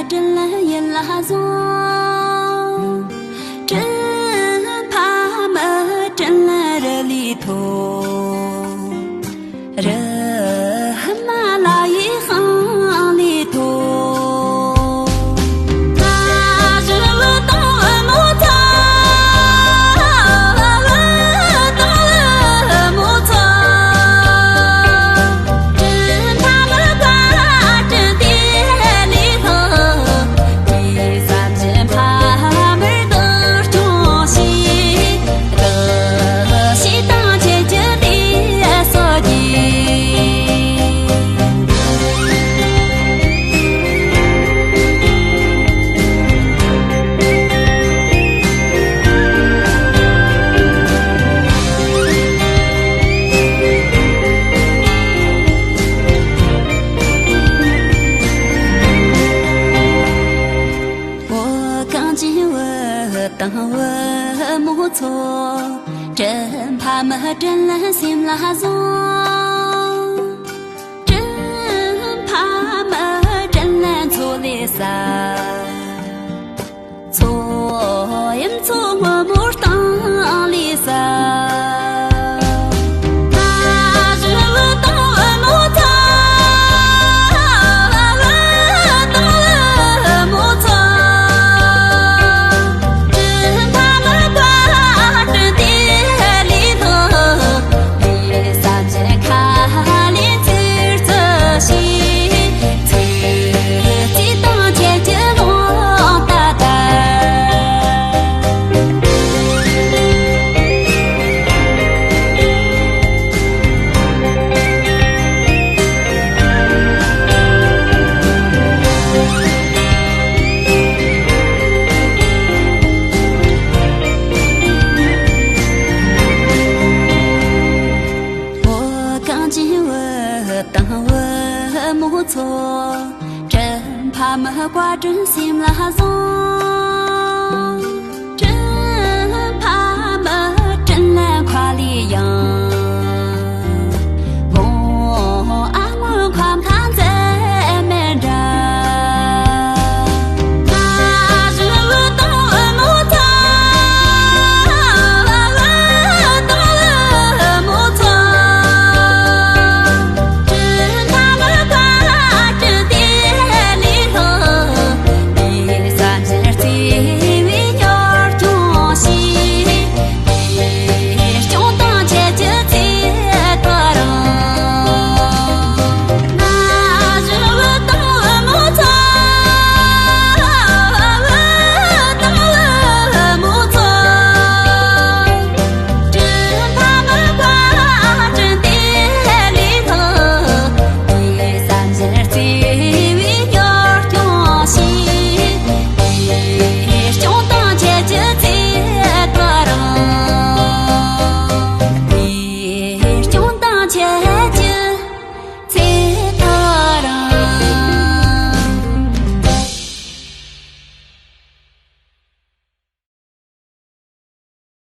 真来也拉ዞ真怕么真来热里头热嘛拉一行里头那热了到了木头到了木头真怕么挂着地里头第三件怕门的中西的西当姐姐的所记当我没错，真怕么真来心拉ዞ，真怕么真来错的啥，错也错我没当里啥。当我没错，真怕么挂真心拉ዞ